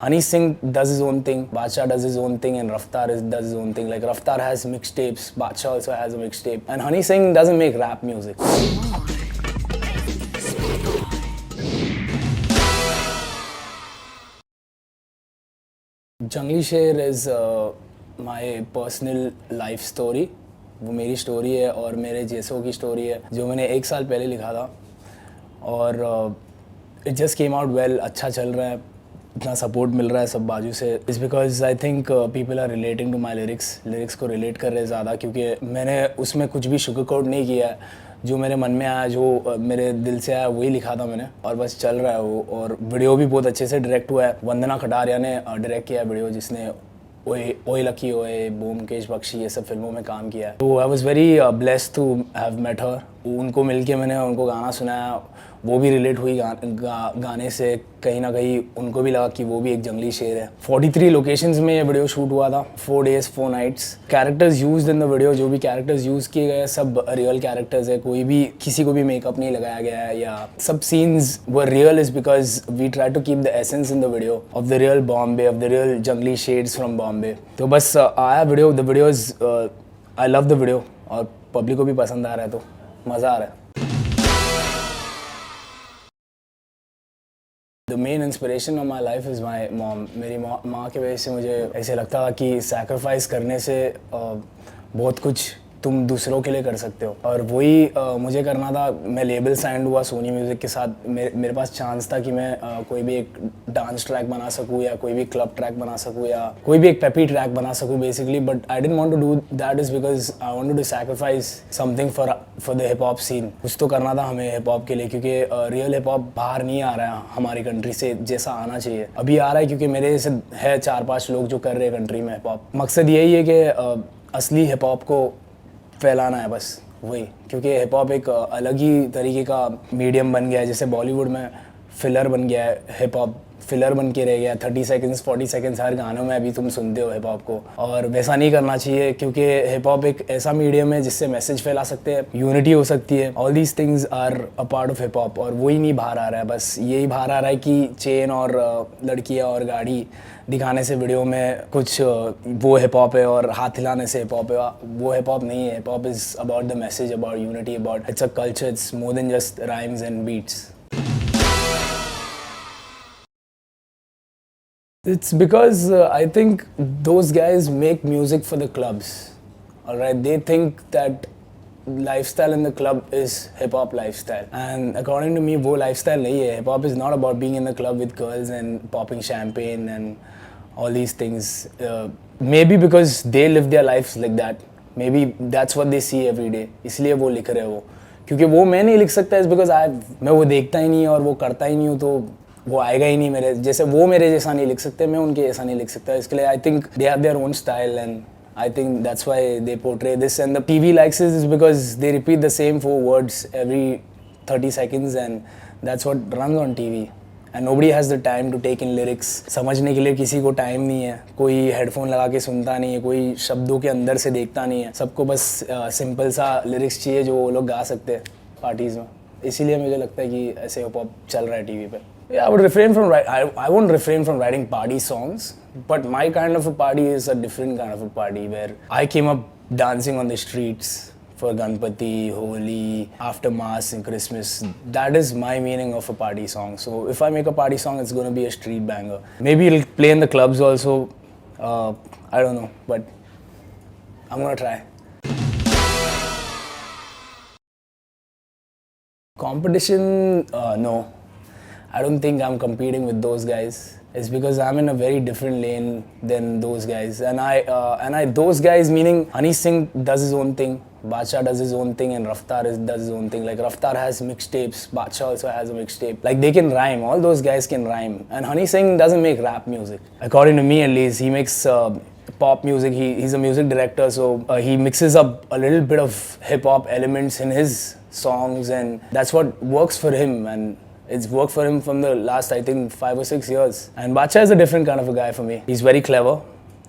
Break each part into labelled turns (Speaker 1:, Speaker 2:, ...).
Speaker 1: Honey Singh does his own thing, Badshah does his own thing, and does his own thing. Like Raftaar has mixtapes, Badshah also has a mixtape, and Honey Singh doesn't make rap music. जंगली शेर is my personal life story. वो मेरी story है और मेरे जैसों की story है जो मैंने 1 साल पहले लिखा था और it just came out well. अच्छा चल रहा है, इतना सपोर्ट मिल रहा है सब बाजू से. It's because I think people are relating to my lyrics को रिलेट कर रहे ज़्यादा, क्योंकि मैंने उसमें कुछ भी शुगर कोट नहीं किया है. जो मेरे मन में आया, जो मेरे दिल से आया, वही लिखा था मैंने और बस चल रहा है वो. और वीडियो भी बहुत अच्छे से डायरेक्ट हुआ है. वंदना खटारिया ने डायरेक्ट किया है वीडियो, जिसने ओए लकी ओए, ब्योमकेश बख्शी, ये सब फिल्मों में काम किया है. तो I was very blessed to have met her. उनको मिलके मैंने उनको गाना सुनाया, वो भी रिलेट हुई गाने से. कहीं ना कहीं उनको भी लगा कि वो भी एक जंगली शेर है. 43 लोकेशंस में ये वीडियो शूट हुआ था, 4 days 4 nights. Characters used in the video, जो भी कैरेक्टर्स यूज़ किए गए सब रियल कैरेक्टर्स है. कोई भी किसी को भी मेकअप नहीं लगाया गया है, या सब scenes were real is because we try to keep the essence in the video of the real Bombay, of the real jungli shades from Bombay. तो बस आया video. The video is I love the video और पब्लिक को भी पसंद आ रहा है, तो मज़ा आ रहा है. The main inspiration of my life is my mom. मेरी माँ की वजह से मुझे ऐसे लगता था कि सैक्रिफाइस करने से बहुत कुछ तुम दूसरों के लिए कर सकते हो, और वही मुझे करना था. मैं लेबल साइंड हुआ सोनी म्यूज़िक के साथ. मेरे पास चांस था कि मैं कोई भी एक डांस ट्रैक बना सकूँ, या कोई भी क्लब ट्रैक बना सकूँ, या कोई भी एक पेपी ट्रैक बना सकूँ basically. But I didn't want to do that is because I wanted to sacrifice something for the hip hop scene. कुछ तो करना था हमें हिप हॉप के लिए, क्योंकि रियल हिप हॉप बाहर नहीं आ रहा है हमारी कंट्री से जैसा आना चाहिए. अभी आ रहा है क्योंकि मेरे जैसे है 4-5 लोग जो कर रहे हैं कंट्री में हिप हॉप. मकसद यही है कि असली हिप हॉप को फैलाना है, बस वही. क्योंकि हिप हॉप एक अलग ही तरीके का मीडियम बन गया है. जैसे बॉलीवुड में फिलर बन गया है, हिप हॉप फिलर बन के रह गया. 30 सेकंड्स 40 सेकंड्स हर गानों में अभी तुम सुनते हो हिप हॉप को, और वैसा नहीं करना चाहिए. क्योंकि हिप हॉप एक ऐसा मीडियम है जिससे मैसेज फैला सकते हैं, यूनिटी हो सकती है. All these things are a part of hip hop, और वही नहीं बाहर आ रहा है. बस यही बाहर आ रहा है कि चेन और लड़कियाँ और गाड़ी दिखाने से वीडियो में कुछ वो हिप हॉप है, और हाथ हिलाने से हिप हॉप है. वो हिप हॉप नहीं है. Hip hop is about the message, about unity, about it's a culture. It's more than just rhymes and beats. It's because I think those guys make music for the clubs. Alright, they think that lifestyle in the club is hip hop lifestyle, and according to me, वो lifestyle नहीं है. Hip hop is not about being in the club with girls and popping champagne and all these things. Maybe because they live their lives like that. Maybe that's what they see every day. इसलिए वो लिख रहे हैं वो. क्योंकि वो मैं नहीं लिख सकता is because मैं वो देखता ही नहीं और वो करता ही नहीं हूँ, तो वो आएगा ही नहीं मेरे जैसे. वो मेरे जैसा नहीं लिख सकते, मैं उनके जैसा नहीं लिख सकता. इसके लिए I think they have their own style, and I think that's why they portray this. And the TV likes is because they repeat the same 4 words every 30 seconds, and that's what runs on TV. And nobody has the time to take in lyrics. समझने के लिए किसी को time नहीं है. कोई headphone लगा के सुनता नहीं है, कोई शब्दों के अंदर से देखता नहीं है. सबको बस सिंपल सा लिरिक्स चाहिए जो वो लोग गा सकते हैं पार्टीज़ में. इसीलिए मुझे लगता है कि ऐसे हिप हॉप चल रहा है टीवी पे. Yeah, I would refrain from I won't refrain from writing party songs, but my kind of a party is a different kind of a party where I came up dancing on the streets for Ganpati, Holi, after Mass and Christmas. That is my meaning of a party song. So if I make a party song, it's going to be a street banger. Maybe it'll play in the clubs also. I don't know, but I'm going to try. Competition, no. I don't think I'm competing with those guys. It's because I'm in a very different lane than those guys. And I those guys meaning Honey Singh does his own thing, Badshah does his own thing, and Raftaar does his own thing. Like Raftaar has mixtapes, Badshah also has a mixtape. Like they can rhyme. All those guys can rhyme. And Honey Singh doesn't make rap music. According to me at least, he makes pop music. He's a music director, so he mixes up a little bit of hip hop elements in his songs, and that's what works for him. And it's worked for him from the last, I think, 5 or 6 years. And Badshah is a different kind of a guy for me. He's very clever.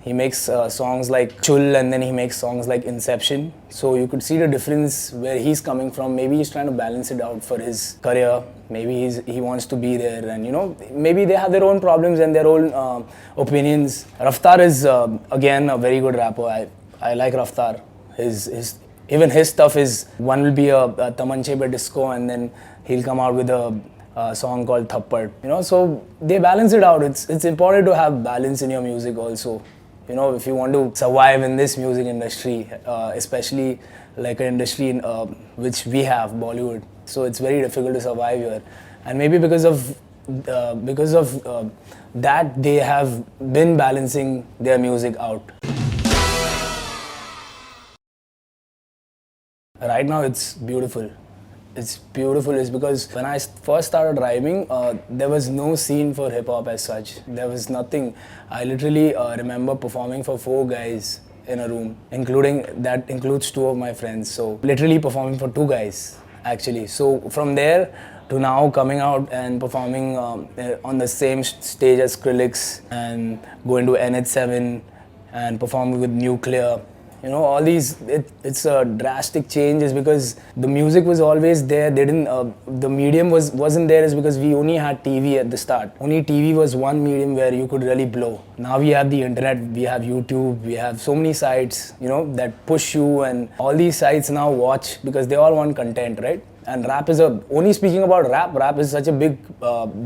Speaker 1: He makes songs like Chul, and then he makes songs like Inception. So you could see the difference where he's coming from. Maybe he's trying to balance it out for his career. Maybe he wants to be there, and maybe they have their own problems and their own opinions. Raftaar is again a very good rapper. I like Raftaar. Even his stuff is, one will be a Tamanche Pe Disco, and then he'll come out with a song called Thappad. So they balance it out. It's important to have balance in your music also. If you want to survive in this music industry, especially like an industry in, which we have, Bollywood. So it's very difficult to survive here. And maybe because of that, they have been balancing their music out. Right now it's beautiful. It's beautiful is because when I first started rhyming, there was no scene for hip hop as such. There was nothing. I literally remember performing for 4 guys in a room, that includes 2 of my friends. So literally performing for 2 guys actually. So from there to now coming out and performing on the same stage as Skrillex and going to NH7 and performing with Nuclear. All these, it's a drastic change is because the music was always there. They didn't, the medium wasn't there is because we only had TV at the start. Only TV was one medium where you could really blow. Now we have the internet, we have YouTube, we have so many sites, that push you, and all these sites now watch because they all want content, right? And rap is only speaking about rap is such a big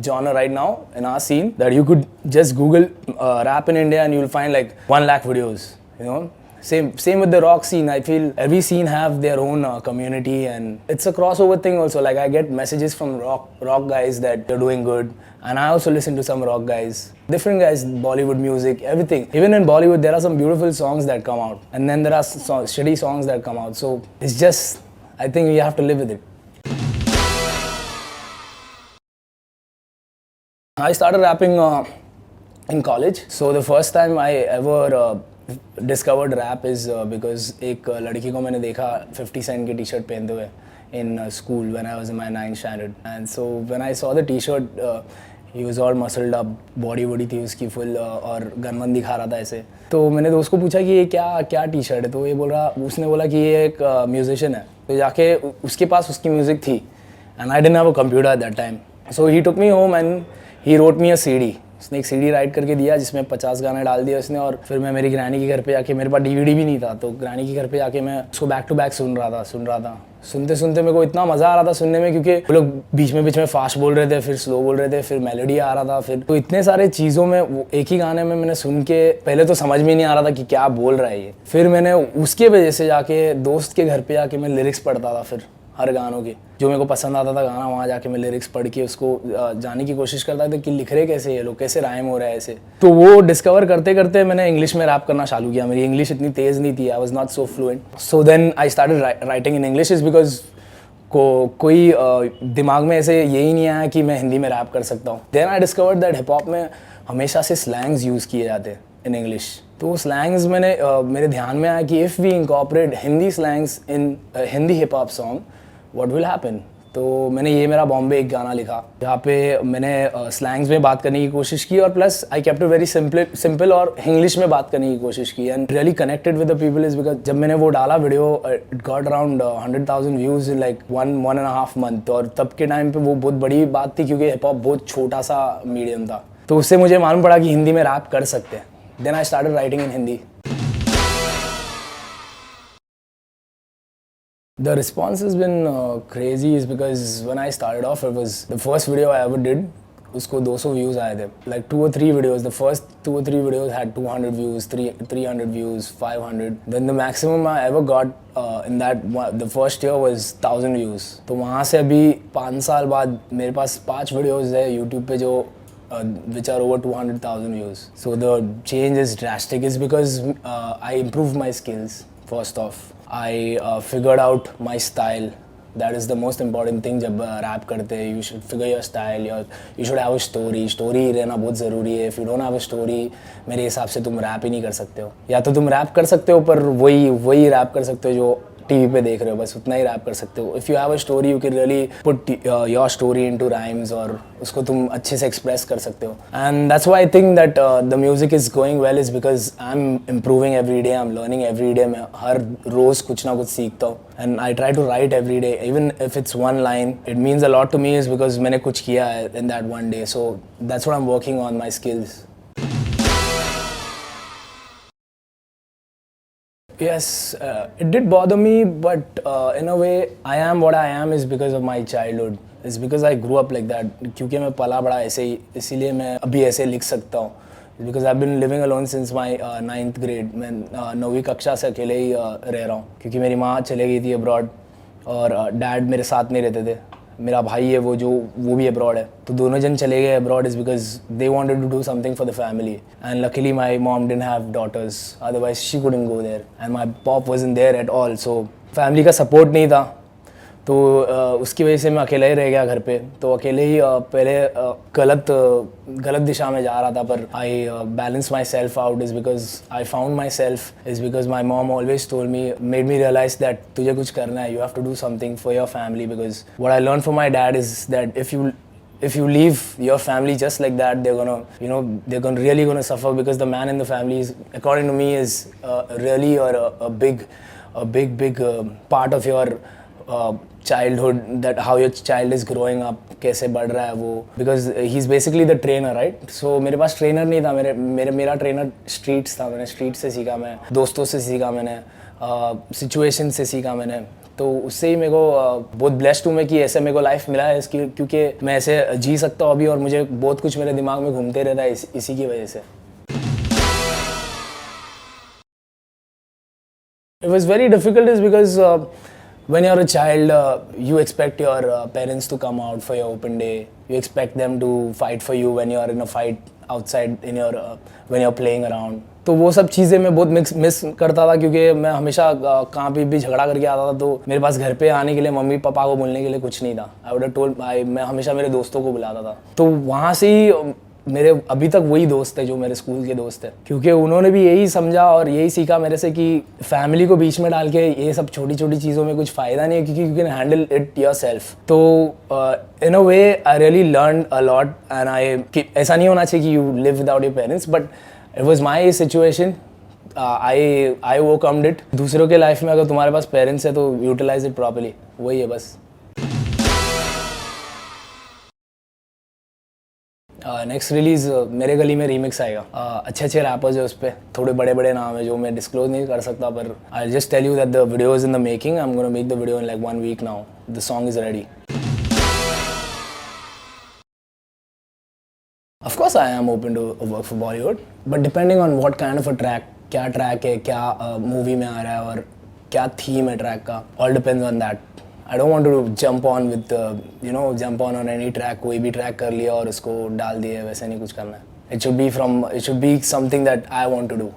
Speaker 1: genre right now in our scene that you could just Google rap in India and you'll find like 1 lakh videos, Same with the rock scene. I feel every scene have their own community, and it's a crossover thing also. Like I get messages from rock guys that they're doing good, and I also listen to some rock guys. Different guys, Bollywood music, everything. Even in Bollywood, there are some beautiful songs that come out, and then there are shitty songs that come out. So it's just, I think we have to live with it. I started rapping in college. So the first time I ever discovered rap is because एक लड़की को मैंने देखा 50 Cent की t-shirt पहनते हुए in school when I was in my 9th standard. And so when I saw the t-shirt, he was all muscled up, body बड़ी थी उसकी full और गन दिखा रहा था ऐसे. तो मैंने दोस्त को पूछा कि ये क्या t-shirt है, तो उसने बोला कि ये एक musician है. तो जाके उसके पास उसकी music थी, and I didn't have a computer at that time. So he took me home and he wrote me a CD. उसने एक सीडी राइट करके दिया जिसमें 50 गाने डाल दिए उसने, और फिर मैं मेरी ग्रैनी के घर पे जाके, मेरे पास डीवीडी भी नहीं था, तो ग्रैनी के घर पे जाके मैं उसको बैक टू बैक सुन रहा था. सुनते मेरे को इतना मज़ा आ रहा था सुनने में, क्योंकि वो लोग बीच में फास्ट बोल रहे थे, फिर स्लो बोल रहे थे, फिर मेलोडी आ रहा था, फिर तो इतने सारे चीज़ों में वो एक ही गाने में मैंने सुन के पहले तो समझ में नहीं आ रहा था कि क्या बोल रहा है ये. फिर मैंने उसके वजह से जाके दोस्त के घर पे जाके मैं लिरिक्स पढ़ता था, फिर हर गानों के जो मेरे को पसंद आता था गाना, वहाँ जाके मैं लिरिक्स पढ़ के उसको जानने की कोशिश करता था कि लिख रहे कैसे ये लोग, कैसे राइम हो रहा है ऐसे. तो वो डिस्कवर करते करते मैंने इंग्लिश में रैप करना चालू किया. मेरी इंग्लिश इतनी तेज़ नहीं थी, I was not so fluent. So then I started writing in English is because कोई दिमाग में ऐसे यही नहीं आया कि मैं हिंदी में रैप कर सकता हूँ. Then I discovered that hip hop में हमेशा से स्लैंग्स यूज़ किए जाते हैं इन इंग्लिश. तो स्लैंग्स मेरे ध्यान में आया कि if we incorporate Hindi slangs in Hindi hip hop song, what will happen. तो मैंने ये मेरा बॉम्बे एक गाना लिखा जहाँ पे मैंने स्लैंग्स में बात करने की कोशिश की, और plus I kept it very simple और इंग्लिश में बात करने की कोशिश की, and really connected with the people is because जब मैंने वो डाला video, it got around 100,000 views in like 1.5 month. और तब के टाइम पे वो बहुत बड़ी बात थी क्योंकि हिप हॉप बहुत छोटा सा मीडियम था. तो उससे मुझे मालूम पड़ा कि हिंदी में रैप कर सकते हैं. Then I started writing in Hindi. The response has been crazy is because when I started off, it was the first video I ever did. उसको 200 views आए थे. Like 2 or 3 videos. The first 2 or 3 videos had 200 views, 300 views, 500. Then the maximum I ever got in that the first year was 1,000 views. तो वहाँ से अभी 5 साल बाद मेरे पास 5 videos है YouTube पे जो which are over 200,000 views. So the change is drastic. Is because I improved my skills. First off, I figured out my style. That is the most important thing जब रैप करते हैं. You should figure your style. You should have a story. Story रहना बहुत ज़रूरी है. If you don't have a story, मेरे हिसाब से तुम रैप ही नहीं कर सकते हो. या तो तुम रैप कर सकते हो पर वही रैप कर सकते हो जो टीवी पे देख रहे हो, बस उतना ही रैप कर सकते हो. If you have a story you can really put your story into rhymes और उसको तुम अच्छे से एक्सप्रेस कर सकते हो. And that's why I think that the music is going well is because I am improving every day, I am learning every day. मैं हर रोज़ कुछ ना कुछ सीखता हूँ. And I try to write every day, even if it's one line it means a lot to me, is because मैंने कुछ किया है in that one day. So that's what I am working on my skills. Yes, it did bother me, but in a way, I am what I am is because of my childhood. It's because I grew up like that. क्योंकि मैं पला बड़ा ऐसे ही, इसीलिए मैं अभी ऐसे लिख सकता हूँ. Because I've been living alone since my 9th grade. मैं 9वीं कक्षा से अकेले ही रह रहा हूँ, क्योंकि मेरी माँ चले गई थी अब्रॉड और डैड मेरे साथ नहीं रहते थे. मेरा भाई है वो भी अब्रॉड है, तो दोनों जन चले गए abroad is because they wanted to do something for the family. And luckily my mom didn't have daughters, otherwise she couldn't go there and my pop wasn't there at all. So family का support नहीं था, तो उसकी वजह से मैं अकेला ही रह गया घर पे. तो अकेले ही पहले गलत दिशा में जा रहा था, पर I balance my self out is because I found my self, is because my mom always told me, made me realize that तुझे कुछ करना है, you have to do something for your family. Because what I learn from my dad is that if you leave your family just like that, they're gonna really gonna suffer, because the man in the family is, according to me, is really a big part of your childhood, that how your child is growing up, कैसे बढ़ रहा है वो, because he's basically the trainer, right? So मेरे पास trainer नहीं था, मेरा trainer streets था. मैंने स्ट्रीट से सीखा, मैं दोस्तों से सीखा, मैंने सिचुएशन से सीखा मैंने. तो उससे ही मेरे को बहुत ब्लेस्ड हूँ मैं कि ऐसे मेरे को लाइफ मिला है, इसकी क्योंकि मैं ऐसे जी सकता हूँ अभी, और मुझे बहुत कुछ मेरे दिमाग में घूमते रहता है इसी की वजह से. It was very difficult is because when you're a child, you expect your parents to come out for your open day. You expect them to fight for you when you're in a fight outside when you're playing around. तो वो सब चीज़ें मैं बहुत miss करता था, क्योंकि मैं हमेशा कहाँ पे भी झगड़ा करके आता था, तो मेरे पास घर पे आने के लिए मम्मी पापा को बोलने के लिए कुछ नहीं था. आई वुड हैव टोल्ड, मैं हमेशा मेरे दोस्तों को बुलाता था. तो वहाँ से ही मेरे अभी तक वही दोस्त है जो मेरे स्कूल के दोस्त है, क्योंकि उन्होंने भी यही समझा और यही सीखा मेरे से कि फैमिली को बीच में डाल के ये सब छोटी छोटी चीज़ों में कुछ फ़ायदा नहीं है, क्योंकि you can handle it yourself. तो in a way I really learn a lot. And ऐसा नहीं होना चाहिए कि you live without your parents, but it was my situation. I overcomed it. दूसरों के लाइफ में अगर तुम्हारे पास पेरेंट्स है तो यूटिलाइज इट प्रॉपर्ली, वही है बस. नेक्स्ट रिलीज मेरे गली में रीमिक्स आएगा. अच्छे रैपर्स है उस पर, थोड़े बड़े नाम है जो मैं डिस्क्लोज नहीं कर सकता, पर I just tell you that the video is in the making. I am gonna make the video in like 1 week now. The song is ready. Of course I am open to work for Bollywood, but depending on what kind of a track, क्या track है, क्या movie में आ रहा है और क्या theme है track का, all depends on that. I don't want to jump on with jump on any track. कोई भी ट्रैक कर लिया और उसको डाल दिया, वैसे नहीं कुछ करना है. It should be something that I want to do.